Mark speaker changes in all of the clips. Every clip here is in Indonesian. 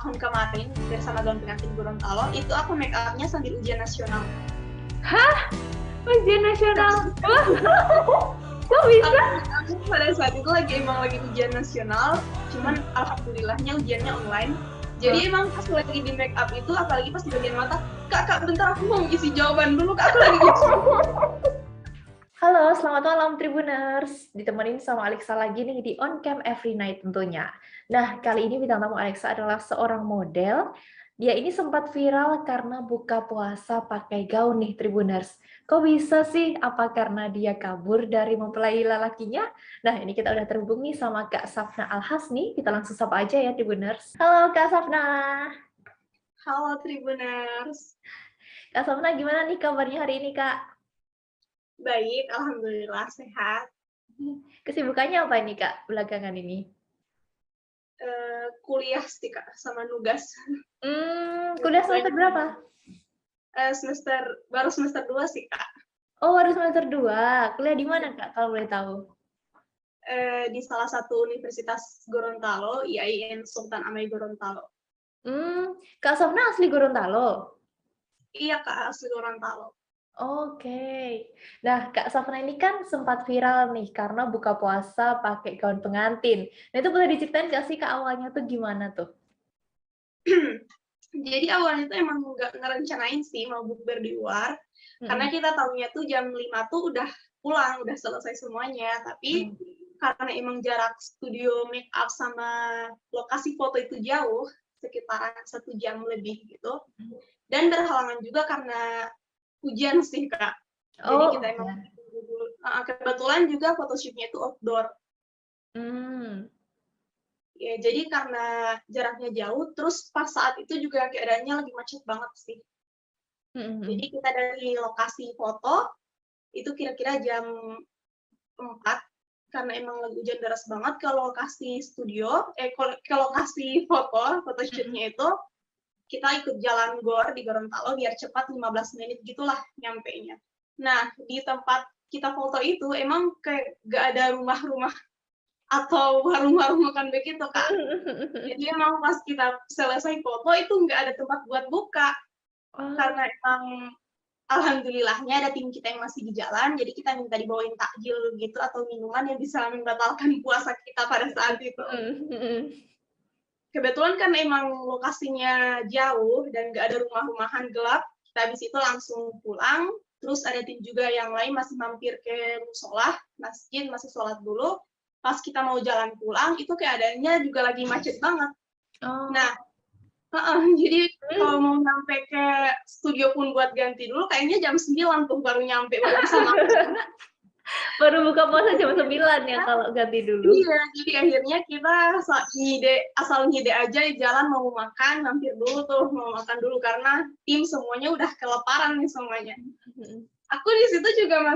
Speaker 1: tahun kemarin bersama gaun pengantin Gorontalo, itu aku make up-nya sambil ujian nasional.
Speaker 2: Hah? Ujian nasional? Kok bisa?
Speaker 1: Aku pada saat itu emang lagi ujian nasional, cuman alhamdulillahnya ujiannya online. Jadi emang pas lagi di make up itu, apalagi pas di bagian mata, kak bentar aku mau isi jawaban dulu, kak aku lagi isi.
Speaker 2: Halo, selamat malam Tribuners. Ditemenin sama Alexa lagi nih di On Cam Every Night tentunya. Nah, kali ini bintang tamu Alexa adalah seorang model. Dia ini sempat viral karena buka puasa pakai gaun nih Tribuners. Kok bisa sih? Apa karena dia kabur dari mempelai lelakinya? Nah, ini kita udah terhubung nih sama Kak Safna Alhasni. Kita langsung sapa aja ya Tribuners. Halo Kak Safna.
Speaker 1: Halo Tribuners.
Speaker 2: Kak Safna gimana nih kabarnya hari ini Kak?
Speaker 1: Baik, alhamdulillah sehat.
Speaker 2: Kesibukannya apa ini Kak belakangan ini?
Speaker 1: Kuliah sih kak, sama nugas.
Speaker 2: Kuliah semester berapa?
Speaker 1: Baru semester 2 sih kak.
Speaker 2: Oh, baru semester 2. Kuliah di mana Kak kalau boleh tahu?
Speaker 1: Di salah satu universitas Gorontalo, IAIN Sultan Amai Gorontalo.
Speaker 2: Kak Sofna asli Gorontalo?
Speaker 1: Iya kak, asli Gorontalo.
Speaker 2: Oke. Nah, Kak Safna ini kan sempat viral nih karena buka puasa pakai gaun pengantin. Nah, itu boleh diceritain nggak sih Kak awalnya tuh gimana tuh?
Speaker 1: Jadi awalnya tuh emang nggak ngerencanain sih mau bukber di luar, karena kita tahunya tuh jam 5 tuh udah pulang, udah selesai semuanya. Tapi karena emang jarak studio make up sama lokasi foto itu jauh, sekitaran 1 jam lebih gitu, dan berhalangan juga karena hujan sih kak. Jadi kita emang kebetulan juga photoshootnya itu outdoor. Ya, jadi karena jaraknya jauh, terus pas saat itu juga keadaannya lagi macet banget sih. Jadi kita dari lokasi foto, itu kira-kira jam 4, karena emang lagi hujan deras banget, ke lokasi studio, ke lokasi photoshootnya itu, kita ikut jalan gor di Gorontalo biar cepat 15 menit gitulah nyampenya. Nah, di tempat kita foto itu emang kayak gak ada rumah-rumah atau warung-warung makan begitu kak. Jadi emang pas kita selesai foto itu nggak ada tempat buat buka. Karena emang alhamdulillahnya ada tim kita yang masih di jalan, jadi kita minta dibawain takjil gitu atau minuman yang bisa membatalkan puasa kita pada saat itu. Kebetulan kan emang lokasinya jauh dan nggak ada rumah-rumahan gelap, kita habis itu langsung pulang. Terus ada tim juga yang lain masih mampir ke musola, masjid, masih sholat dulu. Pas kita mau jalan pulang, itu keadaannya juga lagi macet banget. Nah, jadi kalau mau nyampe ke studio pun buat ganti dulu, kayaknya jam 9 tuh baru nyampe, baru bisa makan.
Speaker 2: Baru buka puasa jam 9 ya kalau ganti dulu.
Speaker 1: Iya, jadi akhirnya kita asal ngide aja jalan mau makan, mampir dulu tuh, mau makan dulu karena tim semuanya udah kelaparan nih semuanya. Aku di situ juga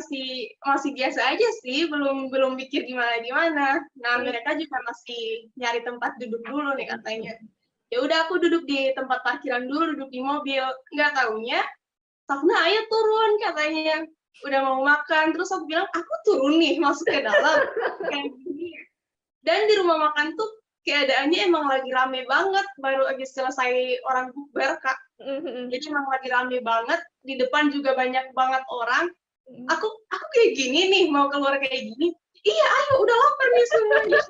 Speaker 1: masih biasa aja sih, belum mikir gimana. Nah, mereka juga masih nyari tempat duduk dulu nih katanya. Ya udah aku duduk di tempat parkiran dulu, duduk di mobil. Nggak taunya, Safna ayo turun katanya. Udah mau makan, terus aku bilang, aku turun nih, masuk ke dalam. Kayak gini. Dan di rumah makan tuh keadaannya emang lagi rame banget, baru lagi selesai orang bukber, Kak. Jadi emang lagi rame banget, di depan juga banyak banget orang. Aku kayak gini nih, mau keluar kayak gini. Iya, ayo, udah lapar nih semuanya.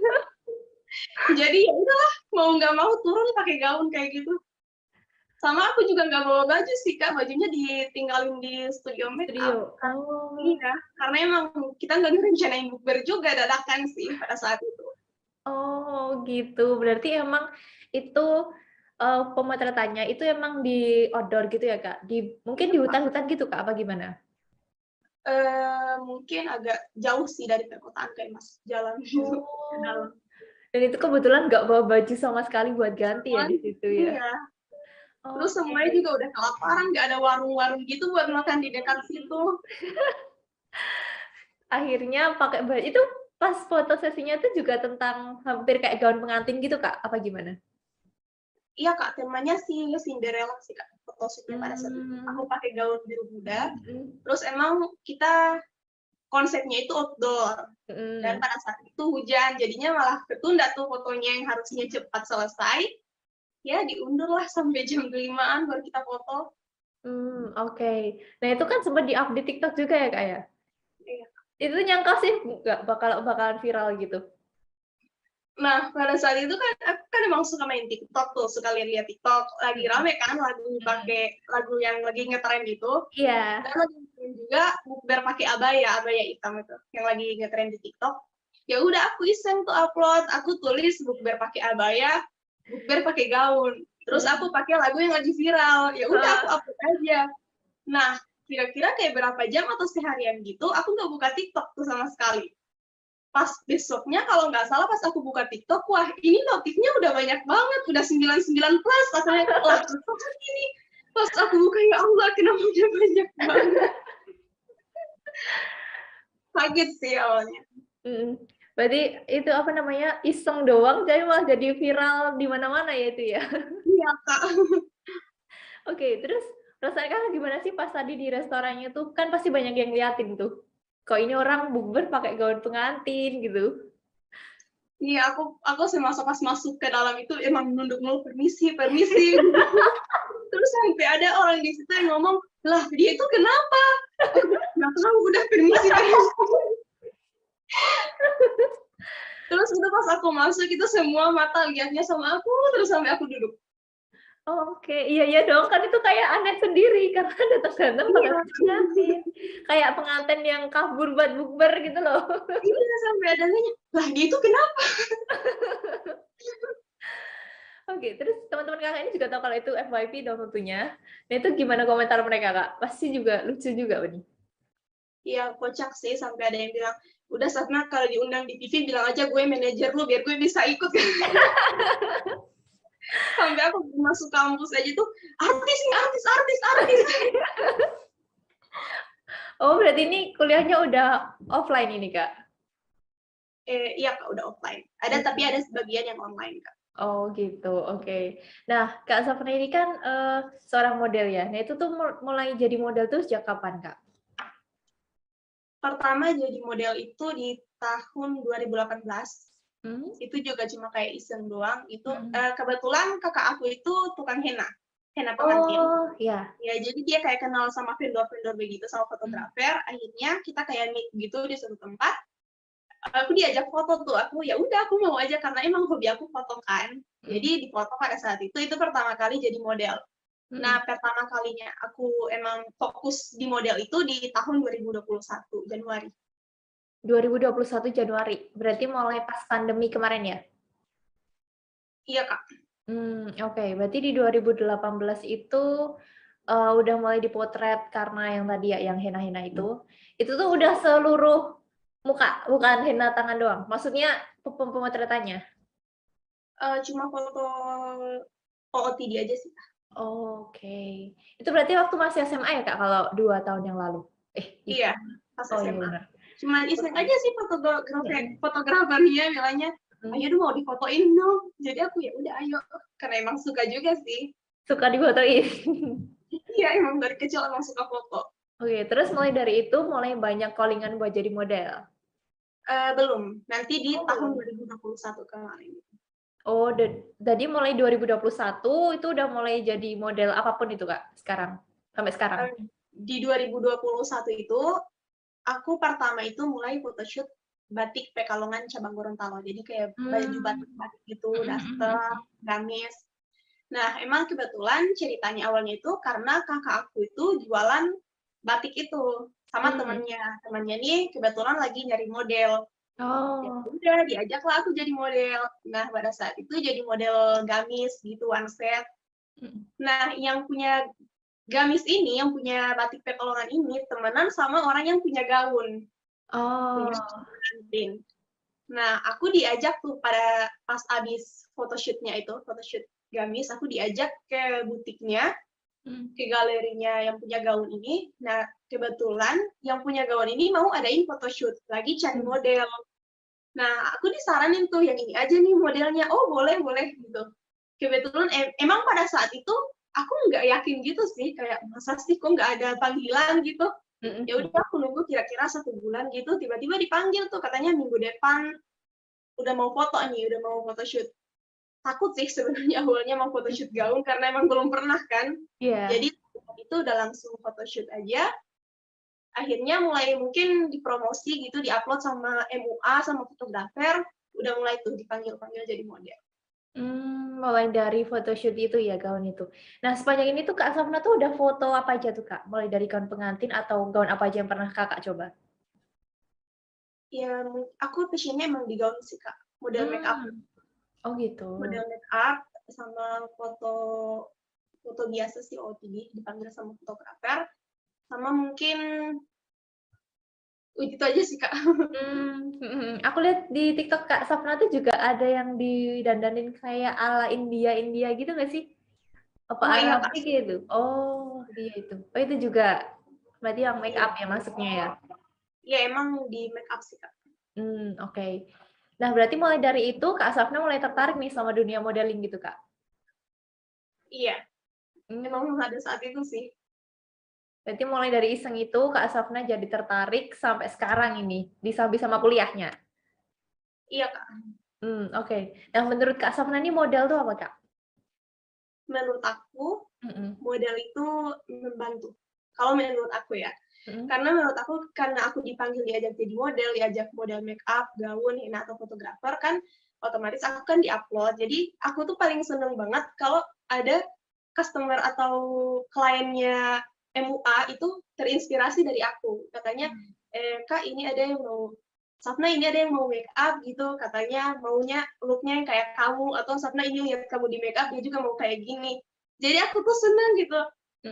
Speaker 1: Jadi ya udahlah, mau nggak mau turun pakai gaun kayak gitu. Sama aku juga nggak bawa baju sih kak, bajunya ditinggalin di studio make up. Iya, karena emang kita nggak ngerencanain bukber juga, dadakan sih pada saat itu.
Speaker 2: Oh gitu, berarti emang itu pemotretannya itu emang di outdoor gitu ya kak? Mungkin di hutan-hutan gitu kak, apa gimana?
Speaker 1: Mungkin agak jauh sih dari perkotaan, kayak mas jalan gitu ke dalam.
Speaker 2: Dan itu kebetulan nggak bawa baju sama sekali buat ganti ya di situ ya?
Speaker 1: Iya. Terus semuanya juga udah kelaparan, nggak ada warung-warung gitu buat makan di dekat situ.
Speaker 2: Akhirnya pakai baju itu pas foto sesinya itu juga tentang hampir kayak gaun pengantin gitu kak? Apa gimana?
Speaker 1: Iya kak, temanya sih Cinderella sih kak, photoshootnya pada saat itu. Aku pakai gaun biru muda, terus emang kita konsepnya itu outdoor, dan pada saat itu hujan, jadinya malah ketunda tuh fotonya yang harusnya cepat selesai, ya diundur lah sampai jam 5-an baru kita foto.
Speaker 2: Oke. Nah itu kan sempat di-up di TikTok juga ya Kak ya?
Speaker 1: Iya.
Speaker 2: Itu nyangka sih nggak bakalan viral gitu?
Speaker 1: Nah, pada saat itu kan aku kan emang suka main TikTok tuh, suka lihat-lihat TikTok. Lagi rame kan lagu yang lagi ngetren itu.
Speaker 2: Iya.
Speaker 1: Dan lagi ngetren juga bukber pakai abaya hitam itu, yang lagi ngetren di TikTok. Ya udah aku iseng tuh upload, aku tulis bukber pakai abaya, bukber pakai gaun. Terus aku pakai lagu yang lagi viral. Ya udah aku upload aja. Nah, kira-kira kayak berapa jam atau seharian gitu, aku nggak buka TikTok tuh sama sekali. Pas besoknya kalau nggak salah pas aku buka TikTok, wah ini notifnya udah banyak banget, udah 99 plus, rasanya wah ini. Pas aku buka, ya Allah kenapa udah banyak banget. Kaget sih awalnya.
Speaker 2: Berarti itu apa namanya, iseng doang jadi malah jadi viral di mana-mana ya itu ya?
Speaker 1: Iya Kak.
Speaker 2: Oke, terus perasaan Kakak gimana sih pas tadi di restorannya tuh, kan pasti banyak yang liatin tuh, kok ini orang bukber pakai gaun pengantin gitu?
Speaker 1: Iya, aku pas masuk ke dalam itu emang nunduk mulu, permisi, permisi. Terus sampai ada orang di situ yang ngomong, lah dia itu kenapa? Aku nggak tahu, udah permisi, permisi. Terus itu pas aku masuk itu semua mata lihatnya sama aku, terus sampai aku duduk.
Speaker 2: Oh, oke, iya dong, kan itu kayak aneh sendiri karena datang-datang pakai pengantin, kayak pengantin yang kabur buat bukber gitu loh.
Speaker 1: Iya, sampai ada nanya, lah dia itu kenapa?
Speaker 2: Oke, terus teman-teman Kakak ini juga tahu kalau itu FYP dong tentunya. Nah itu gimana komentar mereka Kak? Pasti juga lucu juga nih.
Speaker 1: Iya, kocak sih, sampai ada yang bilang, udah Safna kalau diundang di TV bilang aja gue manajer lu biar gue bisa ikut. Sampai aku masuk kampus aja tuh, artis nih, artis.
Speaker 2: Oh, berarti ini kuliahnya udah offline ini, Kak?
Speaker 1: Iya Kak, udah offline. Tapi ada sebagian yang online Kak.
Speaker 2: Oh gitu, oke. Nah, Kak Safna ini kan seorang model ya. Nah itu tuh mulai jadi model tuh sejak kapan, Kak?
Speaker 1: Pertama jadi model itu di tahun 2018. Itu juga cuma kayak iseng doang. Itu kebetulan kakak aku itu tukang henna pengantin.
Speaker 2: Oh iya.
Speaker 1: Ya jadi dia kayak kenal sama vendor-vendor begitu, sama fotografer. Akhirnya kita kayak meet gitu di suatu tempat. Aku diajak foto tuh, ya udah aku mau aja karena emang hobi aku foto kan. Jadi di foto pada saat itu pertama kali jadi model. Nah, pertama kalinya aku emang fokus di model itu di tahun 2021 Januari.
Speaker 2: 2021 Januari, berarti mulai pas pandemi kemarin ya?
Speaker 1: Iya Kak.
Speaker 2: Oke, berarti di 2018 itu udah mulai dipotret karena yang tadi ya, yang henna-henna itu tuh udah seluruh muka, bukan henna tangan doang. Maksudnya pemotretannya?
Speaker 1: Cuma foto OOTD aja sih.
Speaker 2: Oke. Itu berarti waktu masih SMA ya Kak, kalau 2 tahun yang lalu?
Speaker 1: Iya, pas SMA.
Speaker 2: Iya,
Speaker 1: Cuma iseng aja sih fotografernya bilangnya, ayo dong mau difotoin dong. Jadi aku ya udah ayo, karena emang suka juga sih.
Speaker 2: Suka difotoin?
Speaker 1: Iya, emang dari kecil emang suka foto.
Speaker 2: Oke, terus mulai dari itu mulai banyak calling-an buat jadi model?
Speaker 1: Belum, nanti di tahun 2021 kemarin.
Speaker 2: Oh, tadi mulai 2021 itu udah mulai jadi model apapun itu Kak, sekarang? Sampai sekarang?
Speaker 1: Di 2021 itu, aku pertama itu mulai photoshoot batik Pekalongan cabang Gorontalo. Jadi kayak baju batik-batik gitu, daster, gamis. Nah, emang kebetulan ceritanya awalnya itu karena kakak aku itu jualan batik itu sama temannya nih kebetulan lagi nyari model. Ya udah diajaklah aku jadi model. Nah, pada saat itu jadi model gamis gitu one set. Nah, yang punya gamis ini, yang punya batik Pekalongan ini temenan sama orang yang punya gaun. Punya pengantin. Nah, aku diajak tuh pada pas abis photoshootnya itu, photoshoot gamis, aku diajak ke butiknya, ke galerinya yang punya gaun ini. Nah, kebetulan yang punya gaun ini mau adain photoshoot, lagi cari model. Nah, aku disaranin tuh yang ini aja nih modelnya. Oh, boleh gitu. Kebetulan emang pada saat itu aku nggak yakin gitu sih, kayak masa sih kok nggak ada panggilan gitu. Ya udah aku nunggu kira-kira 1 bulan gitu, tiba-tiba dipanggil tuh katanya minggu depan udah mau foto nih, udah mau photoshoot. takut sih sebenarnya awalnya mau photoshoot gaun karena emang belum pernah kan.
Speaker 2: Iya.
Speaker 1: Jadi itu udah langsung photoshoot aja. Akhirnya mulai mungkin dipromosi gitu, diupload sama MUA sama fotografer, udah mulai tuh dipanggil-panggil jadi model.
Speaker 2: Mulai dari photoshoot itu ya, gaun itu. Nah, sepanjang ini tuh Kak Safna tuh udah foto apa aja tuh Kak? Mulai dari gaun pengantin atau gaun apa aja yang pernah Kakak coba?
Speaker 1: Ya, aku passionnya emang di gaun sih Kak, model make up.
Speaker 2: Oh gitu.
Speaker 1: Model make up sama foto biasa sih OOTD, dipanggil sama fotografer. Sama mungkin itu aja sih Kak.
Speaker 2: Aku lihat di TikTok Kak Safna tuh juga ada yang didandanin kayak ala India gitu nggak sih? Apa
Speaker 1: Oh iya Kak.
Speaker 2: Arabic gitu? Oh, dia itu. Oh, itu juga berarti yang make up ya masuknya ya?
Speaker 1: Iya, emang di make up sih Kak.
Speaker 2: Oke. Nah, berarti mulai dari itu Kak Safna mulai tertarik nih sama dunia modeling gitu Kak?
Speaker 1: Iya, emang ada saat itu sih.
Speaker 2: Berarti mulai dari iseng itu Kak Safna jadi tertarik sampai sekarang ini, disambi sama kuliahnya?
Speaker 1: Iya Kak.
Speaker 2: Oke. Nah, menurut Kak Safna ini model tuh apa Kak?
Speaker 1: Menurut aku, model itu membantu. Kalau menurut aku ya. Karena menurut aku, karena aku dipanggil diajak jadi model, diajak model make up, gaun, henna, atau fotografer, kan otomatis aku kan di-upload. Jadi aku tuh paling seneng banget kalau ada customer atau kliennya MUA itu terinspirasi dari aku. Katanya, Kak ini ada yang mau, Safna ini ada yang mau make up gitu, katanya maunya looknya yang kayak kamu, atau Safna ini lihat kamu di make up, dia juga mau kayak gini. Jadi aku tuh seneng gitu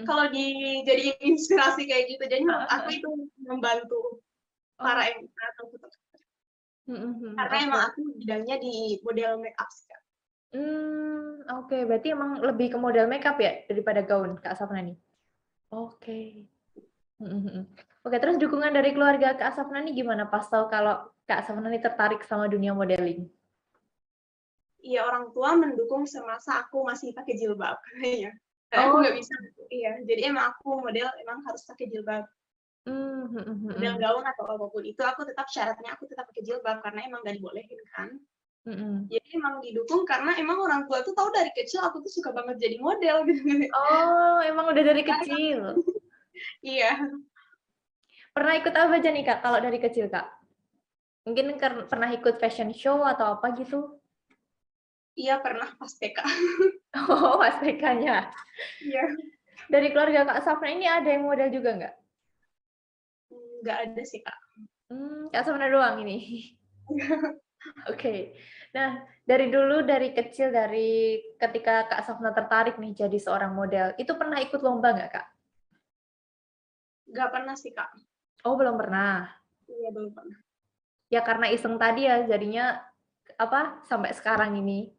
Speaker 1: kalau dijadiin inspirasi kayak gitu. Jadi menurut aku itu membantu para MUA atau fotografer. Karena emang aku bidangnya di model make up sih Kak.
Speaker 2: Oke, berarti emang lebih ke model makeup ya daripada gaun Kak Safna nih? Oke. Oke, terus dukungan dari keluarga Kak Safna nih gimana pas tahu kalau Kak Safna nih tertarik sama dunia modeling?
Speaker 1: Iya, orang tua mendukung semasa aku masih pakai jilbab. Iya. Aku nggak bisa. Iya, jadi emang aku model emang harus pakai jilbab. Model gaun atau apapun itu, aku tetap syaratnya aku tetap pakai jilbab karena emang nggak dibolehin kan. Jadi emang didukung karena emang orang tua tuh tahu dari kecil aku tuh suka banget jadi model gitu.
Speaker 2: Oh, emang udah dari kecil?
Speaker 1: Iya.
Speaker 2: Pernah ikut apa aja nih Kak kalau dari kecil Kak? Mungkin pernah ikut fashion show atau apa gitu?
Speaker 1: Iya, pernah pas TK.
Speaker 2: Oh, pas TK-nya.
Speaker 1: Iya.
Speaker 2: Dari keluarga Kak Safna ini ada yang model juga nggak?
Speaker 1: Nggak ada sih Kak.
Speaker 2: Kak Safna doang ini? Oke. Nah, dari dulu, dari kecil, dari ketika Kak Safna tertarik nih jadi seorang model, itu pernah ikut lomba nggak, Kak?
Speaker 1: Nggak pernah sih, Kak.
Speaker 2: Oh, belum pernah.
Speaker 1: Iya, belum pernah.
Speaker 2: Ya karena iseng tadi ya, jadinya sampai sekarang ini.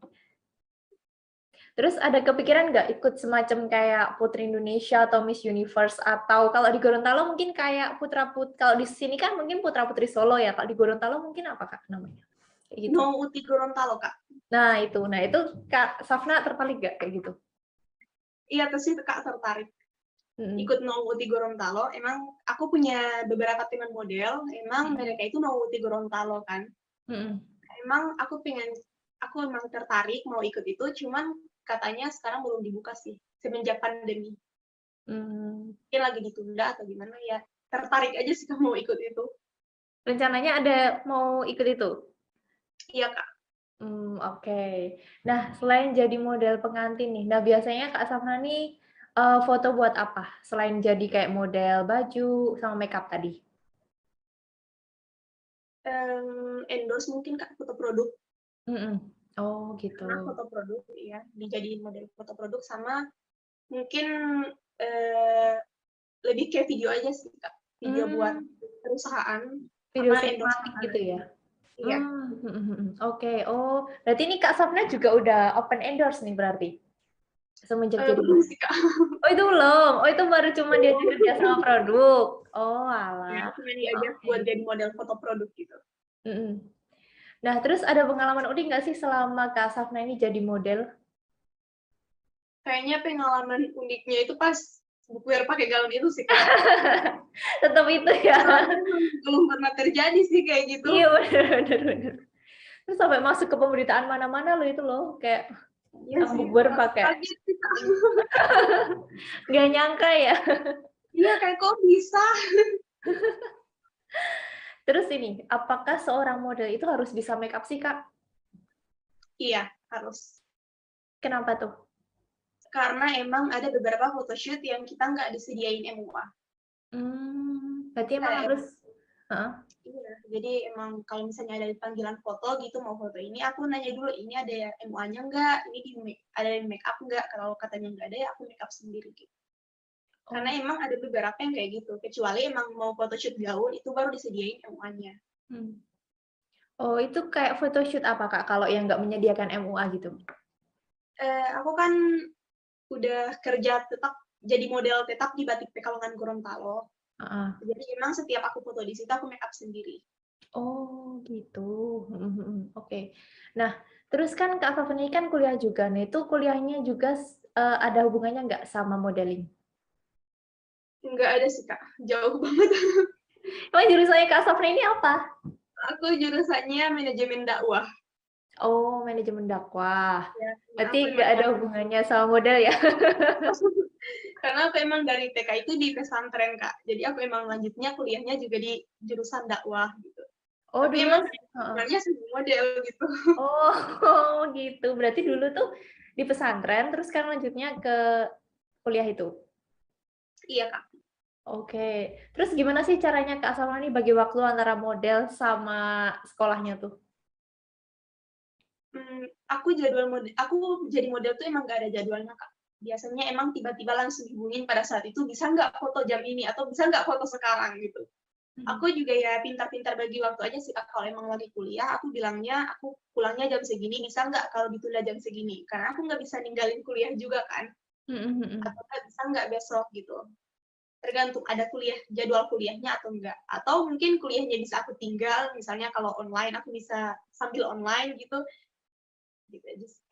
Speaker 2: Terus ada kepikiran nggak ikut semacam kayak Putri Indonesia atau Miss Universe, atau kalau di Gorontalo mungkin kayak kalau di sini kan mungkin Putra Putri Solo ya, kalau di Gorontalo mungkin apa Kak namanya?
Speaker 1: Gitu. No Uti Gorontalo, Kak.
Speaker 2: Nah itu Kak Safna tertarik nggak kayak gitu?
Speaker 1: Iya, terus sih Kak tertarik. Ikut No Uti Gorontalo, emang aku punya beberapa teman model, emang mereka itu No Uti Gorontalo kan. Emang aku emang tertarik mau ikut itu, cuman katanya sekarang belum dibuka sih, semenjak pandemi. Mungkin lagi ditunda atau gimana ya, tertarik aja sih mau ikut itu.
Speaker 2: Rencananya ada mau ikut itu?
Speaker 1: Iya, Kak.
Speaker 2: Oke. Nah, selain jadi model pengantin nih, nah biasanya Kak Safna nih foto buat apa? Selain jadi kayak model baju sama makeup tadi?
Speaker 1: Endorse mungkin Kak, foto produk.
Speaker 2: Oh gitu.
Speaker 1: Karena foto produk ya, dijadiin model foto produk sama mungkin lebih kayak video aja sih Kak. Video buat perusahaan.
Speaker 2: Video sinematik gitu ya?
Speaker 1: Iya.
Speaker 2: Oke. Oh, berarti ini Kak Safna juga udah open endorse nih berarti? Semenjak jadi
Speaker 1: belum sih Kak.
Speaker 2: Oh itu belum? Oh itu baru cuma diajak kerja sama produk? Oh alah.
Speaker 1: Ya, cuma diajak buat jadi model foto produk gitu.
Speaker 2: Nah, terus ada pengalaman unik nggak sih selama Kak Safna ini jadi model?
Speaker 1: Kayaknya pengalaman uniknya itu pas bukber pakai gaun itu sih, Kak.
Speaker 2: Tetap itu ya?
Speaker 1: Belum pernah terjadi sih kayak gitu.
Speaker 2: Iya, bener. Terus sampai masuk ke pemberitaan mana-mana loh itu loh, kayak
Speaker 1: Iya
Speaker 2: yang
Speaker 1: sih,
Speaker 2: bukber
Speaker 1: aku
Speaker 2: pakai
Speaker 1: kaget sih, Kak.
Speaker 2: nggak nyangka ya.
Speaker 1: Iya, kayak kok bisa?
Speaker 2: Terus ini, apakah seorang model itu harus bisa make up sih, Kak?
Speaker 1: Iya, harus.
Speaker 2: Kenapa tuh?
Speaker 1: Karena emang ada beberapa photoshoot yang kita nggak disediain MUA.
Speaker 2: Berarti emang
Speaker 1: Kayak
Speaker 2: harus heeh.
Speaker 1: iya, jadi emang kalau misalnya ada panggilan foto gitu, mau foto ini, aku nanya dulu, ini ada MUA-nya nggak? Ini ada di make up nggak? Kalau katanya nggak ada, ya aku make up sendiri gitu. Karena
Speaker 2: Oh.
Speaker 1: emang ada beberapa yang kayak gitu, kecuali emang mau photoshoot gaun, itu baru disediain MUA-nya.
Speaker 2: Oh, itu kayak photoshoot apa, Kak, kalau yang nggak menyediakan MUA gitu?
Speaker 1: Aku kan udah kerja tetap, jadi model tetap di Batik Pekalongan Gorontalo.
Speaker 2: Heeh.
Speaker 1: Jadi emang setiap aku foto di situ, aku make up sendiri.
Speaker 2: Oh, gitu. Oke. Nah, terus kan Kak Faven ini kan kuliah juga nih, itu kuliahnya juga ada hubungannya nggak sama modeling?
Speaker 1: Nggak ada sih, Kak. Jauh banget.
Speaker 2: Emang jurusannya Kak Faven ini apa?
Speaker 1: Aku jurusannya manajemen dakwah.
Speaker 2: Oh, manajemen dakwah.
Speaker 1: Ya,
Speaker 2: Berarti
Speaker 1: aku
Speaker 2: nggak
Speaker 1: emang
Speaker 2: ada hubungannya sama model ya?
Speaker 1: karena aku emang dari TK itu di pesantren, Kak. Jadi aku emang lanjutnya kuliahnya juga di jurusan dakwah gitu.
Speaker 2: Oh,
Speaker 1: Tapi
Speaker 2: dulu
Speaker 1: emang
Speaker 2: heeh.
Speaker 1: sebenarnya segi model gitu.
Speaker 2: Oh, gitu. Berarti dulu tuh di pesantren, terus sekarang lanjutnya ke kuliah itu?
Speaker 1: Iya, Kak.
Speaker 2: Oke. Terus gimana sih caranya Kak Salma nih bagi waktu antara model sama sekolahnya tuh?
Speaker 1: Aku jadi model tuh emang gak ada jadwalnya, Kak. Biasanya emang tiba-tiba langsung hubungin pada saat itu, bisa nggak foto jam ini, atau bisa nggak foto sekarang gitu. Aku juga ya pintar-pintar bagi waktu aja sih, Kak. Kalau emang lagi kuliah, aku bilangnya aku pulangnya jam segini, bisa nggak kalau ditunda jam segini. Karena aku nggak bisa ninggalin kuliah juga kan. Atau bisa nggak besok gitu. Tergantung ada jadwal kuliahnya atau enggak. Atau mungkin kuliahnya bisa aku tinggal, misalnya kalau online, aku bisa sambil online gitu. Gitu aja sih.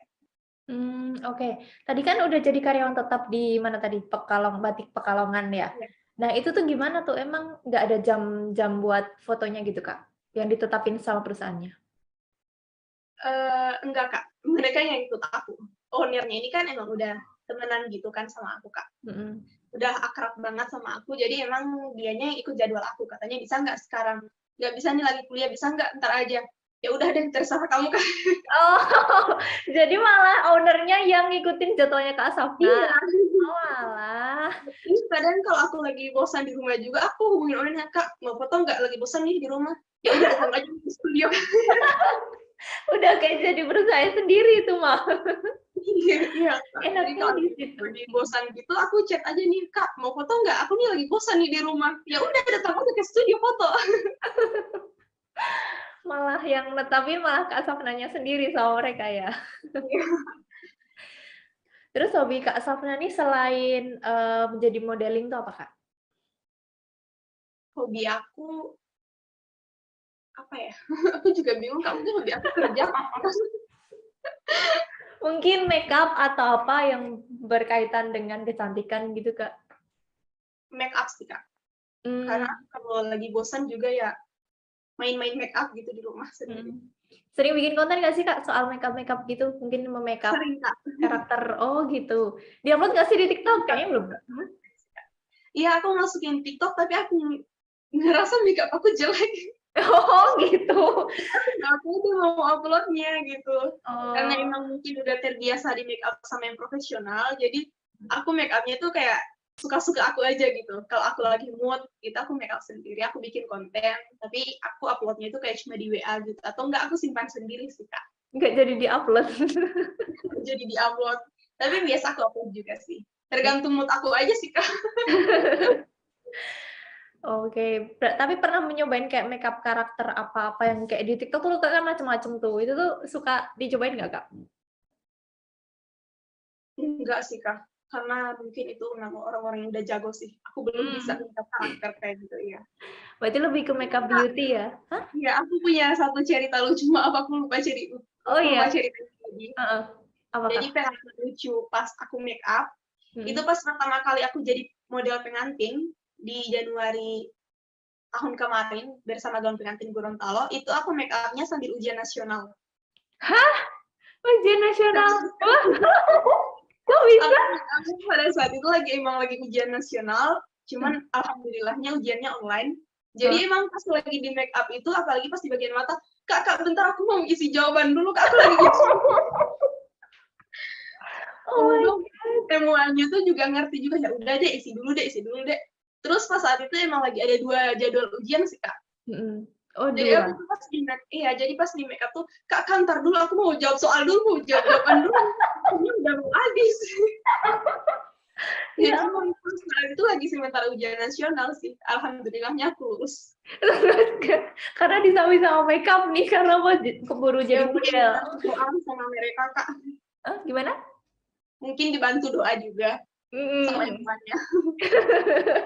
Speaker 2: Oke. Tadi kan udah jadi karyawan tetap di mana tadi? Batik Pekalongan ya?
Speaker 1: Ya.
Speaker 2: Nah, itu tuh gimana tuh? Emang nggak ada jam buat fotonya gitu, Kak? Yang ditetapin sama perusahaannya?
Speaker 1: Enggak, Kak. Mereka yang ikut aku. Ownernya ini kan emang udah temenan gitu kan sama aku, Kak. Udah akrab banget sama aku, jadi emang dianya yang ikut jadwal aku. Katanya bisa nggak sekarang? Nggak bisa nih lagi kuliah, bisa nggak ntar aja? Ya udah deh, terserah kamu, Kak.
Speaker 2: Oh, jadi malah ownernya yang ngikutin jadwalnya Kak Safna?
Speaker 1: Iya.
Speaker 2: Oh, alah.
Speaker 1: Ini kadang kalau aku lagi bosan di rumah juga, aku hubungin ownernya, Kak, mau foto nggak? Lagi bosan nih di rumah. Ya udah datang aja ke studio.
Speaker 2: Udah kayak jadi perusahaan sendiri itu mah.
Speaker 1: Iya, Kak. Jadi
Speaker 2: Enaknya
Speaker 1: kalau
Speaker 2: di situ.
Speaker 1: lagi bosan gitu, aku chat aja nih, Kak, mau foto nggak? Aku nih lagi bosan nih di rumah. Ya udah datang aja ke studio foto.
Speaker 2: Malah yang netapin malah Kak Safnanya sendiri sama mereka ya. Terus hobi Kak Safna nih selain menjadi modeling tuh apa, Kak?
Speaker 1: Hobi aku apa ya? Aku juga bingung, Kak. Mungkin hobi aku kerja apa?
Speaker 2: Mungkin makeup atau apa yang berkaitan dengan kecantikan gitu, Kak?
Speaker 1: Make up sih, Kak. Karena kalau lagi bosan juga ya main-main make up gitu di rumah sendiri.
Speaker 2: Sering bikin konten nggak sih, Kak, soal makeup gitu? Mungkin memakeup
Speaker 1: Sering, Kak.
Speaker 2: karakter. Oh, gitu. Di-upload nggak sih di TikTok? Kayaknya belum.
Speaker 1: Iya, aku masukin TikTok, tapi aku ngerasa makeup aku jelek.
Speaker 2: Oh, gitu.
Speaker 1: Aku tuh mau uploadnya gitu. Karena
Speaker 2: Oh.
Speaker 1: emang mungkin udah terbiasa di make up sama yang profesional, jadi aku make upnya tuh kayak suka-suka aku aja gitu. Kalau aku lagi mood, gitu aku make up sendiri, aku bikin konten, tapi aku uploadnya itu kayak cuma di WA gitu. Atau enggak, aku simpan sendiri sih, Kak.
Speaker 2: Nggak jadi di-upload.
Speaker 1: Jadi di-upload. Tapi biasa aku upload juga sih. Tergantung mood aku aja sih, Kak.
Speaker 2: Oke, tapi pernah menyobain kayak makeup karakter apa-apa yang kayak di TikTok tuh kan macem-macem tuh. Itu tuh suka dicobain nggak, Kak?
Speaker 1: Enggak sih, Kak. Karena mungkin itu nama orang-orang yang udah jago sih. Aku belum bisa makeup karakter kayak gitu, ya.
Speaker 2: Berarti lebih ke makeup beauty ya? Hah?
Speaker 1: Iya, aku punya satu cerita lucu, maaf aku lupa cerita.
Speaker 2: Oh
Speaker 1: Aku lupa
Speaker 2: iya?
Speaker 1: cerita lagi.
Speaker 2: Apa,
Speaker 1: Jadi
Speaker 2: Kak?
Speaker 1: pengalaman lucu pas aku make up, itu pas pertama kali aku jadi model pengantin di Januari tahun kemarin bersama gaun pengantin Gorontalo, itu aku make up-nya sambil ujian nasional.
Speaker 2: Hah? Ujian nasional? Kok bisa?
Speaker 1: Aku pada saat itu emang lagi ujian nasional, cuman alhamdulillahnya ujiannya online. Jadi emang pas lagi di make up itu, apalagi pas di bagian mata, kak bentar aku mau isi jawaban dulu, kak aku lagi gitu. Semuanya tuh juga ngerti juga, ya udah deh isi dulu deh. Terus pas saat itu emang lagi ada 2 jadwal ujian sih kak.
Speaker 2: Oh,
Speaker 1: jadi aku tuh pas jadi pas di make up tuh, kak ntar dulu aku mau jawab soal dulu, mau jawaban dulu. Ini udah mau habis. Jadi emang saat itu lagi sementara ujian nasional sih. Alhamdulillahnya aku lulus.
Speaker 2: Karena disambung sama make up nih, karena mau keburu jadi model.
Speaker 1: Sama mereka kak.
Speaker 2: Gimana?
Speaker 1: Mungkin dibantu doa juga. Sama imannya.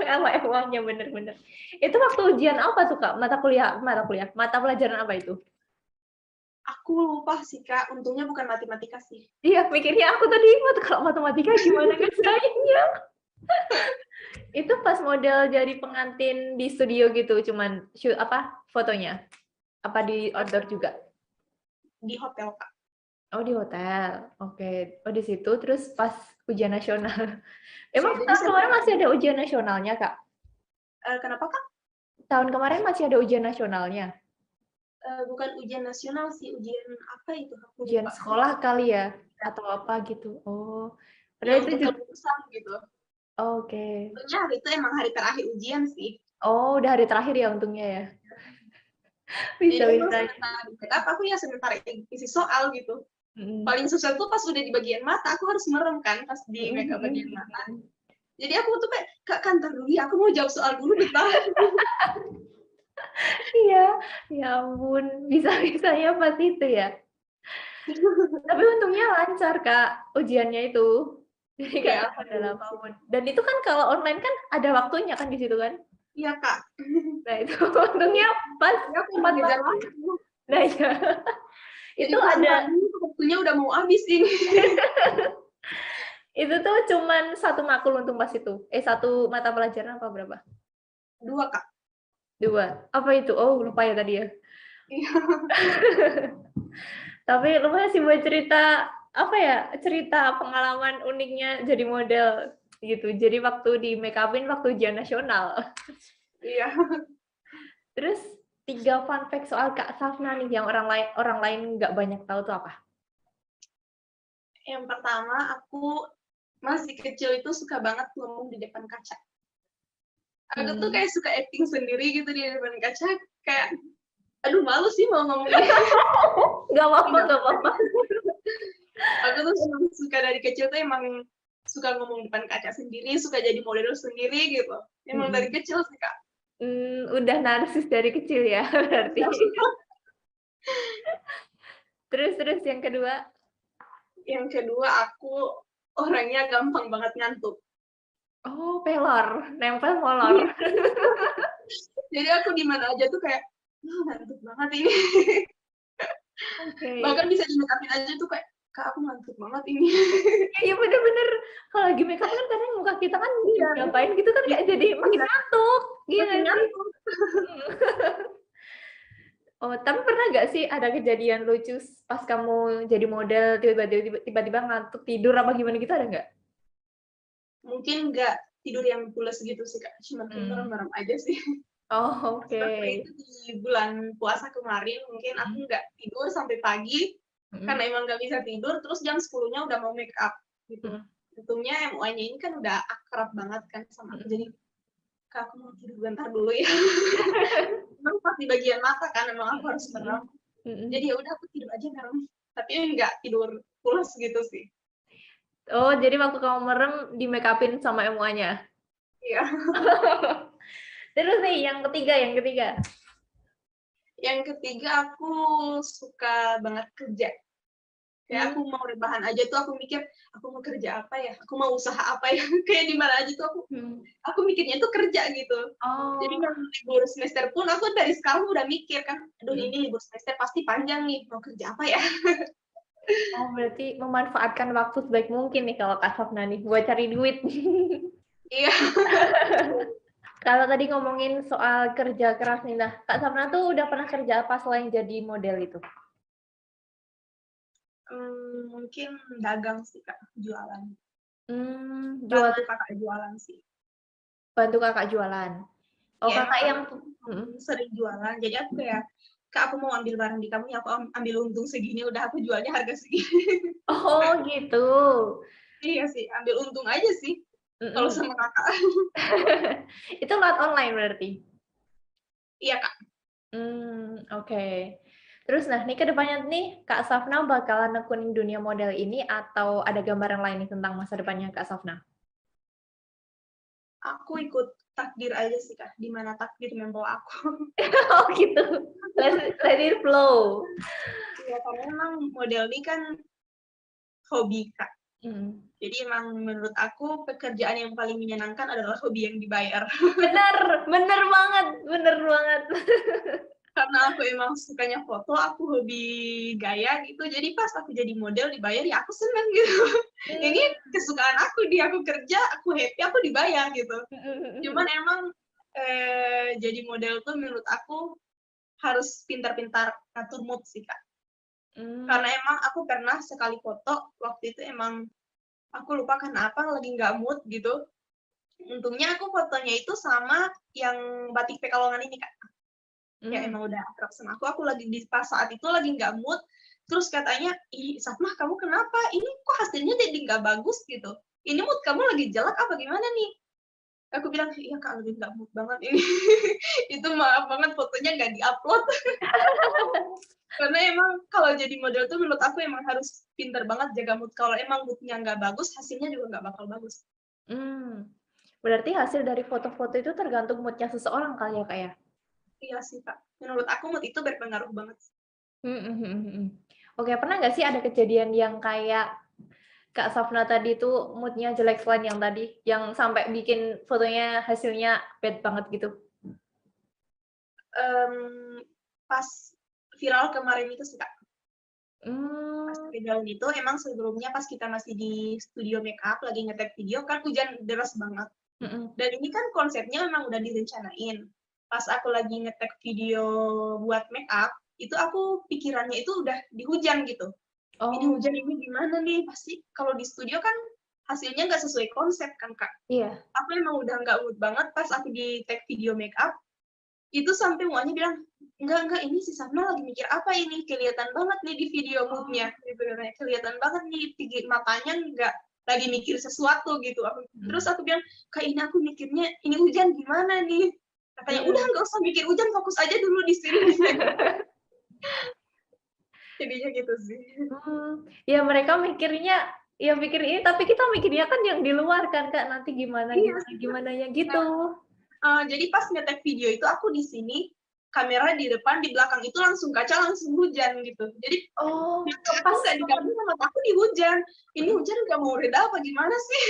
Speaker 2: Sama uangnya bener-bener. Itu waktu ujian apa tuh kak? Mata pelajaran apa itu? Aku
Speaker 1: lupa sih kak. Untungnya bukan matematika sih.
Speaker 2: Iya, mikirnya aku tadi kalau matematika gimana ngerjainnya? Itu pas model jadi pengantin di studio gitu, cuman shoot fotonya? Apa di outdoor juga?
Speaker 1: Di hotel kak.
Speaker 2: Oh di hotel, oke. Oh di situ, terus pas ujian nasional. Emang tahun kemarin masih ada ujian nasionalnya, Kak?
Speaker 1: Kenapa, Kak?
Speaker 2: Tahun kemarin masih ada ujian nasionalnya?
Speaker 1: Bukan ujian nasional sih, ujian apa itu?
Speaker 2: Ujian sekolah kali ya? Atau apa gitu? Oh, padahal itu juga
Speaker 1: gitu.
Speaker 2: Oke.
Speaker 1: Untungnya hari itu emang hari terakhir ujian sih.
Speaker 2: Oh, udah hari terakhir ya untungnya ya?
Speaker 1: Bisa. Aku ya sementara isi soal gitu. Paling susah tuh pas udah di bagian mata, aku harus merem kan pas di make up bagian mata. Jadi aku tuh kayak, kak kantor dulu ya, aku mau jawab soal dulu bentar.
Speaker 2: Iya, ya ampun, bisa-bisanya pas itu ya. Tapi untungnya lancar kak ujiannya itu. Jadi kayak ada apapun. Dan itu kan kalau online kan ada waktunya kan di situ kan?
Speaker 1: Iya kak.
Speaker 2: Nah itu untungnya pas
Speaker 1: tepat banget.
Speaker 2: Nah iya. Itu ada
Speaker 1: waktunya udah mau habis ini.
Speaker 2: Itu tuh cuman 1 makul untung pas itu. 1 mata pelajaran apa berapa?
Speaker 1: 2 kak.
Speaker 2: 2. Apa itu? Oh lupa ya tadi ya.
Speaker 1: Iya.
Speaker 2: Tapi lumayan sih buat cerita cerita pengalaman uniknya jadi model gitu. Jadi waktu di make upin waktu ujian nasional.
Speaker 1: Iya.
Speaker 2: Terus 3 fun fact soal Kak Safna nih yang orang lain nggak banyak tahu tuh apa?
Speaker 1: Yang pertama, aku masih kecil itu suka banget ngomong di depan kaca. Aku tuh kayak suka acting sendiri gitu di depan kaca, kayak aduh malu sih mau ngomong ini.
Speaker 2: Gak apa-apa.
Speaker 1: Aku tuh suka dari kecil tuh emang suka ngomong depan kaca sendiri, suka jadi model sendiri gitu. Emang dari kecil sih kak.
Speaker 2: Udah narsis dari kecil ya berarti. Terus yang kedua?
Speaker 1: Yang kedua aku orangnya gampang banget ngantuk.
Speaker 2: Oh, pelor, nempel molor.
Speaker 1: Jadi aku di mana aja tuh kayak ngantuk banget ini.
Speaker 2: Okay.
Speaker 1: Bahkan bisa di make upin aja tuh kayak kak aku ngantuk banget ini.
Speaker 2: Iya bener-bener kalau lagi make up kan kadang muka kita kan ngapain gitu kan kayak jadi makin ngantuk. Iya nggak sih? Oh, tapi pernah nggak sih ada kejadian lucu pas kamu jadi model tiba-tiba ngantuk tidur apa gimana gitu, ada nggak?
Speaker 1: Mungkin nggak tidur yang pulas gitu sih kak, cuma merem-merem aja sih.
Speaker 2: Oh, oke.
Speaker 1: Itu di bulan puasa kemarin mungkin aku nggak tidur sampai pagi karena emang nggak bisa tidur, terus jam 10-nya udah mau make up gitu. Untungnya MUA-nya ini kan udah akrab banget kan sama aku, jadi kak aku mau tidur bentar dulu ya. Memang pas di bagian mata kan memang aku harus merem. Jadi ya udah aku tidur aja merem, tapi nggak tidur pulas gitu sih.
Speaker 2: Oh, jadi waktu kamu merem di make upin sama MUA-nya?
Speaker 1: Iya.
Speaker 2: Terus nih yang ketiga.
Speaker 1: Yang ketiga aku suka banget kerja. Kayak aku mau rebahan aja tuh aku mikir aku mau kerja apa ya, aku mau usaha apa ya, kayak di mana aja tuh aku mikirnya tuh kerja gitu. Jadi kalau libur semester pun aku dari sekarang udah mikir kan, aduh ini libur semester pasti panjang nih, mau kerja apa ya.
Speaker 2: Oh berarti memanfaatkan waktu sebaik mungkin nih kalau Kak Safna nih buat cari duit.
Speaker 1: Iya.
Speaker 2: Kalau tadi ngomongin soal kerja keras nih, nah Kak Safna tuh udah pernah kerja apa selain jadi model itu?
Speaker 1: Mungkin dagang sih Kak, jualan. Bantu
Speaker 2: Jualan,
Speaker 1: kakak jualan sih.
Speaker 2: bantu kakak jualan. Oh,
Speaker 1: Ya emang
Speaker 2: kakak
Speaker 1: aku
Speaker 2: yang, mm,
Speaker 1: sering jualan, jadi aku kayak, Kak aku mau ambil barang di kamu, ya aku ambil untung segini, udah aku jualnya harga segini.
Speaker 2: oh gitu.
Speaker 1: Iya sih, ambil untung aja sih, kalau
Speaker 2: Mm-mm.
Speaker 1: sama kakak.
Speaker 2: Itu lewat online berarti?
Speaker 1: Iya Kak.
Speaker 2: Oke. Terus nah, nih ke depannya nih, Kak Safna bakalan nekunin dunia model ini atau ada gambaran lain nih tentang masa depannya Kak Safna?
Speaker 1: Aku ikut takdir aja sih Kak, di mana takdir membawa aku.
Speaker 2: Oh gitu, let it flow.
Speaker 1: Iya, karena emang model ini kan hobi Kak.
Speaker 2: Hmm.
Speaker 1: Jadi emang menurut aku pekerjaan yang paling menyenangkan adalah hobi yang dibayar.
Speaker 2: Bener, bener banget, bener banget.
Speaker 1: Karena aku emang sukanya foto, aku hobi gaya gitu. Jadi pas aku jadi model dibayar, ya aku seneng gitu. Ini kesukaan aku, di aku kerja, aku happy, aku dibayar gitu. Cuman emang jadi model tuh menurut aku harus pintar-pintar ngatur mood sih Kak. Karena emang aku pernah sekali foto, waktu itu emang aku lupa kenapa lagi nggak mood gitu. Untungnya aku fotonya itu sama yang batik Pekalongan ini Kak. Ya emang udah akrab sama aku lagi di pas saat itu lagi nggak mood, terus katanya, ih Safna kamu kenapa? Ini kok hasilnya jadi nggak bagus gitu. Ini mood kamu lagi jelek apa gimana nih? Aku bilang, iya Kak lagi nggak mood banget ini. Itu maaf banget fotonya nggak diupload. Karena emang kalau jadi model tuh menurut aku emang harus pinter banget jaga mood. Kalau emang moodnya nggak bagus, hasilnya juga nggak bakal bagus.
Speaker 2: Berarti hasil dari foto-foto itu tergantung moodnya seseorang kali ya, Kak ya?
Speaker 1: Iya sih Kak. Menurut aku mood itu berpengaruh banget.
Speaker 2: Oke, pernah nggak sih ada kejadian yang kayak Kak Safna tadi tuh moodnya jelek selain yang tadi, yang sampai bikin fotonya hasilnya bad banget gitu?
Speaker 1: Pas viral kemarin itu sih Kak. Pas
Speaker 2: Hmm,
Speaker 1: viral itu emang sebelumnya pas kita masih di studio makeup lagi ngetek video kan hujan deras banget. Dan ini kan konsepnya memang udah direncanain. Pas aku lagi ngetek video buat makeup, itu aku pikirannya itu udah di hujan gitu. Ini
Speaker 2: Oh,
Speaker 1: hujan ini gimana nih? Pasti kalau di studio kan hasilnya nggak sesuai konsep kan Kak.
Speaker 2: iya.
Speaker 1: Aku emang udah nggak mood banget pas aku di tag video makeup, itu sampai semuanya bilang, enggak, ini si Safna lagi mikir apa ini, kelihatan banget nih di video moodnya, kelihatan banget nih, matanya nggak lagi mikir sesuatu gitu. Terus aku bilang, Kak ini aku mikirnya, ini hujan gimana nih? Katanya, udah nggak usah mikir hujan, fokus aja dulu di sini. Jadinya gitu sih.
Speaker 2: Ya mereka mikirnya, ya mikir ini, tapi kita mikirnya kan yang di luar kan, Kak, nanti gimana,
Speaker 1: Iya,
Speaker 2: gimana ya gitu.
Speaker 1: jadi pas ngetek video itu aku di sini, kamera di depan, di belakang itu langsung kaca, langsung hujan gitu. Jadi
Speaker 2: Oh,
Speaker 1: aku
Speaker 2: pas
Speaker 1: nggak diganggu sama aku di hujan. Ini hujan nggak mau reda apa gimana sih?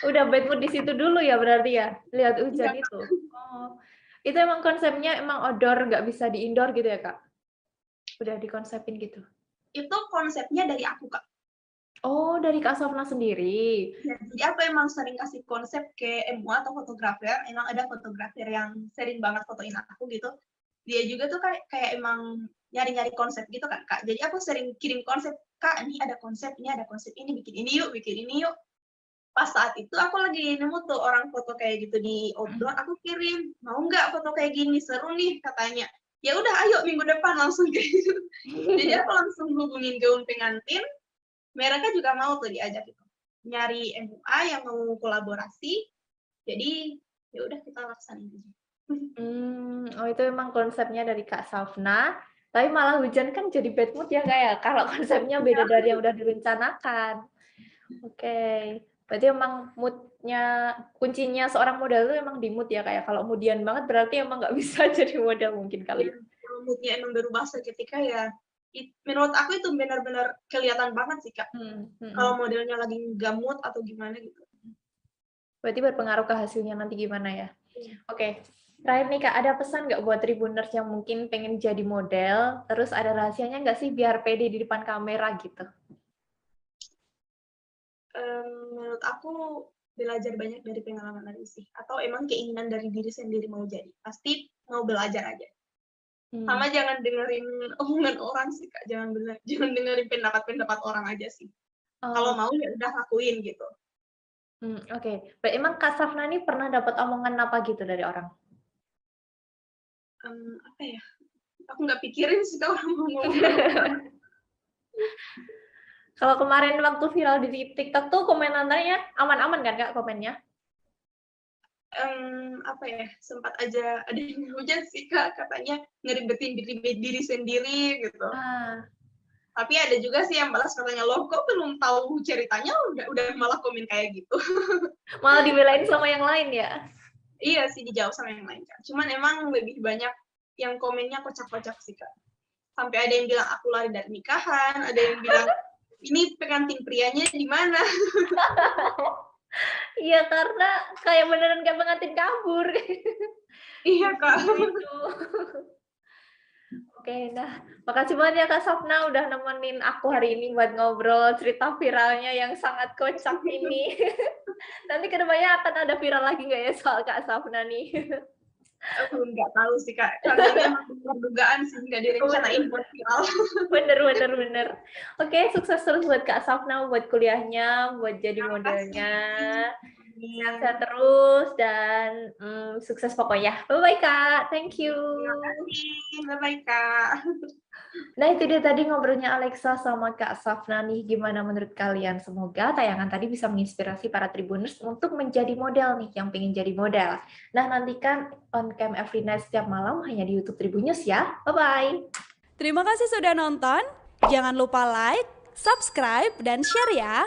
Speaker 2: udah bad mood di situ dulu ya berarti ya, lihat
Speaker 1: Iya,
Speaker 2: hujan itu. Oh, itu emang konsepnya emang outdoor, nggak bisa di indoor gitu ya, Kak? Udah dikonsepin gitu.
Speaker 1: itu konsepnya dari aku, Kak.
Speaker 2: Oh, dari Kak Safna sendiri.
Speaker 1: Ya, jadi aku emang sering kasih konsep ke MUA atau fotografer. Emang ada fotografer yang sering banget fotoin aku gitu. Dia juga tuh kayak emang nyari-nyari konsep gitu kan, Kak. Jadi aku sering kirim konsep, Kak, ini ada konsep, ini, bikin ini yuk. Pas saat itu aku lagi nemu tuh orang foto kayak gitu di outdoor, aku kirim, mau nggak foto kayak gini, seru nih katanya. Ya udah, ayo minggu depan langsung kayak gitu. Jadi aku langsung hubungin gaun pengantin, mereka juga mau tuh diajak itu. Nyari MUA yang mau kolaborasi, jadi ya udah kita laksanain aja.
Speaker 2: Oh itu emang konsepnya dari Kak Safna, tapi malah hujan kan jadi bad mood ya Kak ya, kalau konsepnya beda dari yang udah direncanakan. Oke, berarti emang mood-nya, kuncinya seorang model itu emang di mood ya Kak ya, kalau moodian banget berarti emang nggak bisa jadi model mungkin kali ya.
Speaker 1: Kalau moodnya emang berubah seketika ya, menurut aku itu benar-benar kelihatan banget sih Kak. Kalau modelnya lagi nggak mood atau gimana gitu.
Speaker 2: Berarti berpengaruh ke hasilnya nanti gimana ya. Oke, terakhir nih Kak, ada pesan nggak buat Tribuners yang mungkin pengen jadi model, terus ada rahasianya nggak sih biar pede di depan kamera gitu?
Speaker 1: Menurut aku belajar banyak dari pengalaman aja sih. Atau emang keinginan dari diri sendiri mau jadi. Pasti mau belajar aja. Sama jangan dengerin omongan orang sih Kak. Jangan dengerin pendapat-pendapat orang aja sih. Kalau mau ya udah lakuin gitu.
Speaker 2: Oke. Berarti emang Kak Safna nih pernah dapat omongan apa gitu dari orang?
Speaker 1: Apa ya? Aku nggak pikirin sih kalau mau ngomong.
Speaker 2: Kalau kemarin waktu viral di TikTok tuh komenannya aman-aman kan Kak komennya?
Speaker 1: Apa ya, sempat aja ada yang hujat sih Kak, katanya ngeribetin diri sendiri gitu. Tapi ada juga sih yang balas katanya, loh kok belum tahu ceritanya udah malah komen kayak gitu.
Speaker 2: Malah dibelain sama yang lain ya?
Speaker 1: Iya sih, dijawab sama yang lain Kak. Cuman emang lebih banyak yang komennya kocak-kocak sih Kak. Sampai ada yang bilang aku lari dari nikahan, ada yang bilang ini pengantin prianya di mana?
Speaker 2: Iya, karena kayak beneran kayak pengantin kabur.
Speaker 1: Iya Kak.
Speaker 2: Oke, nah makasih banyak ya Kak Safna udah nemenin aku hari ini buat ngobrol cerita viralnya yang sangat kocak ini. Nanti kedepannya akan ada viral lagi nggak ya soal Kak Safna nih?
Speaker 1: Nggak tahu sih Kak, karena memang dugaan sih, nggak direncanain buat viral.
Speaker 2: Bener. Oke, sukses terus buat Kak Safna, buat kuliahnya, buat jadi modelnya. Sehat terus dan sukses pokoknya. Bye-bye Kak, thank you.
Speaker 1: Terima kasih, bye-bye Kak.
Speaker 2: Nah itu dia tadi ngobrolnya Alexa sama Kak Safna nih, gimana menurut kalian? Semoga tayangan tadi bisa menginspirasi para Tribuners untuk menjadi model nih, yang pengen jadi model. Nah nantikan On Cam Every Night setiap malam hanya di YouTube Tribunnews ya. Bye-bye.
Speaker 3: Terima kasih sudah nonton. Jangan lupa like, subscribe, dan share ya.